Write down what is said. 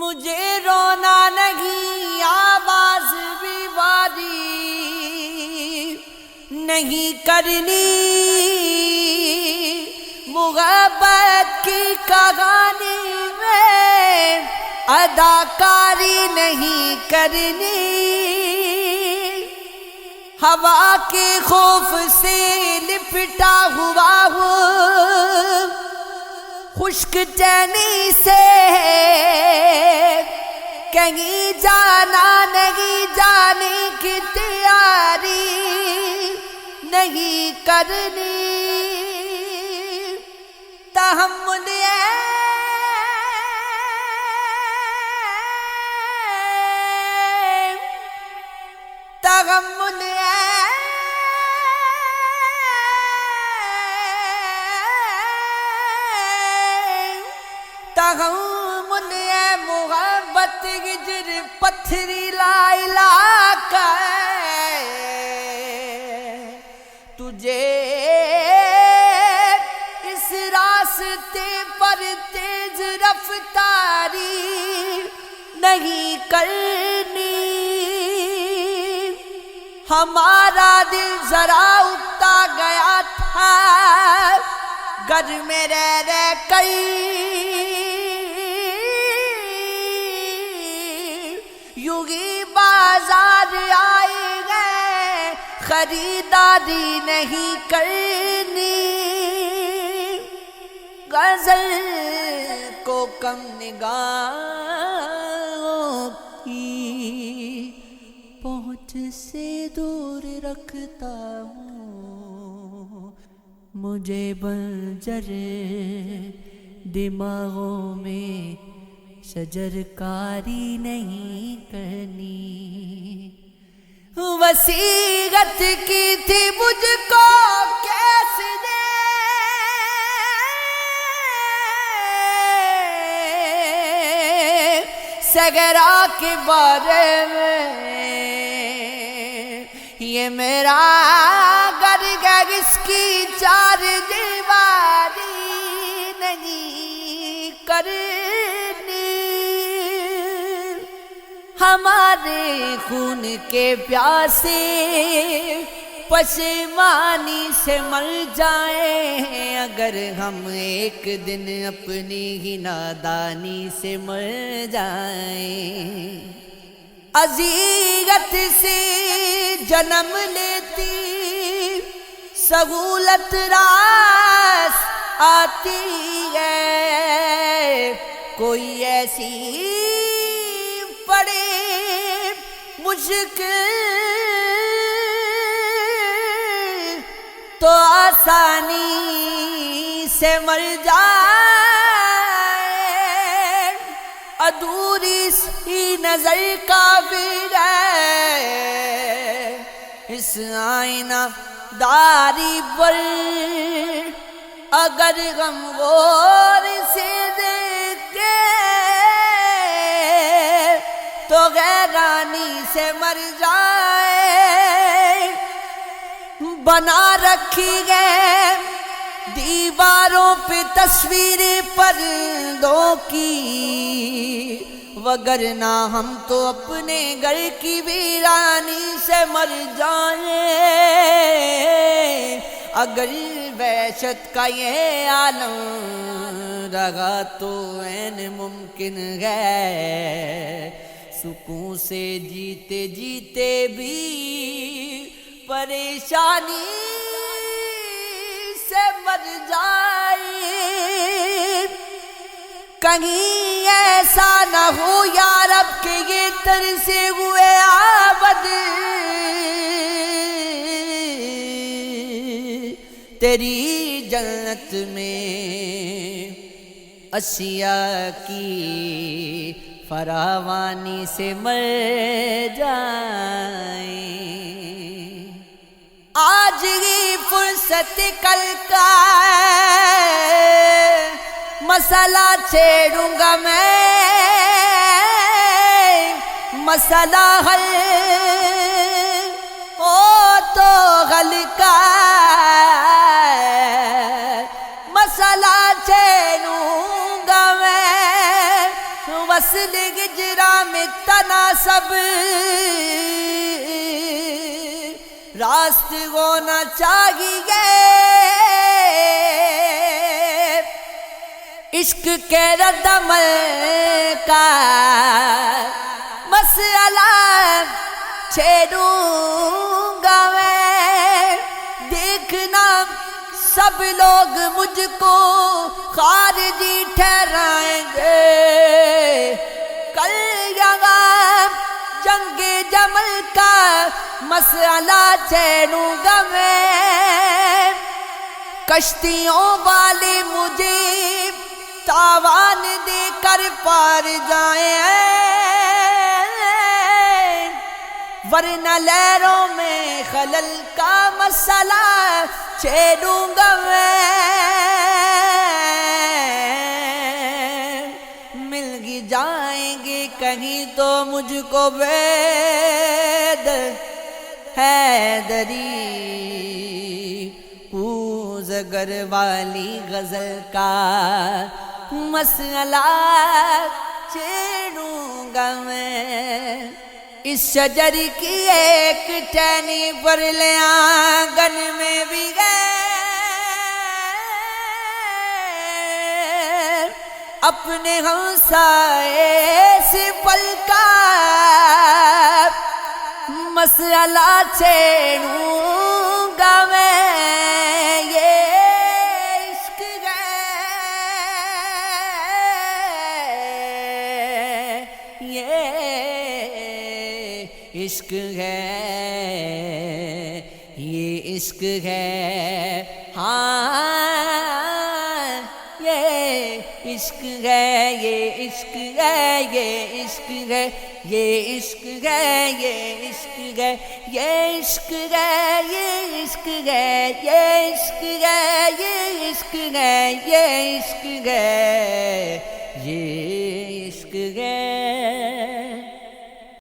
مجھے رونا نہیں، آواز بھی واری نہیں کرنی، محبت کی کہانی میں اداکاری نہیں کرنی، ہوا کے خوف سے لپٹا ہوا ہوں، خشک چینی سے کہیں جانا نہیں، جانے کی تیاری نہیں کرنی، تحمل تحمل تحمل محبت ہجر پتھریلا علاقہ تجھے اس راستے پر تیز رفتاری نہیں کرنی، ہمارا دل ذرا اگتا گیا تھا گھر میں رہ کر، یوں ہی بازار آئے گئے، خریداری نہیں کرنی، غزل کو کم نگاہوں کی پہنچ سے دور رکھتا ہوں، مجھے بنجر دماغوں میں شجر کاری نہیں کرنی، وصیت کی تھی مجھ کو کیس نے، صحرا کے بارے میں، یہ میرا گھر ہے، اس کی چار دیواری نہیں کرنی، ہمارے خون کے پیاسے پشیمانی سے مر جائیں، اگر ہم ایک دن اپنی ہی نادانی سے مر جائیں، اذیت سے جنم لیتی سہولت راس آتی ہے، کوئی ایسی پڑے مشکل تو آسانی سے مر جائے، ادھوری سی نظر کافی ہے اس آئینہ داری پر، اگر غم غور سے دیکھے تو غیرانی سے مر جائے، بنا رکھی ہے دیواروں پہ تصویریں پرندوں کی، وگرنہ ہم تو اپنے گھر کی ویرانی سے مر جائیں، اگر وحشت کا یہ عالم رہا تو عین ممکن ہے سکون سے جیتے جیتے بھی پریشانی سے مر جائے، کہیں ایسا نہ ہو یا رب کہ یہ ترسے ہوئے عابد تیری جنت میں اشیاء کی فراوانی سے مر جائیں، آج ہی فرصت کل کا مسئلہ چھیڑوں گا میں، مسئلہ حل ہو تو حل کا مسئلہ چھیڑوں گا میں، فصل ہجرا میں تناسب راست ہونا چاہیے عشق کے رد عمل کا مسئلہ چھیڑوں گا میں دیکھنا سب لوگ مجھ کو خارجی ٹھہرائیں گے کل یہاں جنگ جمل کا مسئلہ چھیڑوں گا میں کشتیوں والے مجھے تاوان دے کر پار جائیں ورنہ لہروں میں خلل کا مسئلہ چھیڑوں گا میں مل ہی جائیں گے کہیں تو مجھ کو وید حیدری زگر والی غزل کا مسئلہ چھیڑوں گا میں اس شجر کی ایک ٹہنی پر لے آنگن میں بھی گئے اپنے ہمسائے سے پل کا مسئلہ چھیڑوں گا میں عشق ہے یہ عشق ہے ہاں یہ عشق ہے یہ عشق ہے یہ عشق ہے یہ عشق ہے یہ عشق ہے یہ عشق ہے یہ عشق ہے یہ عشق ہے یہ عشق ہے یہ عشق ہے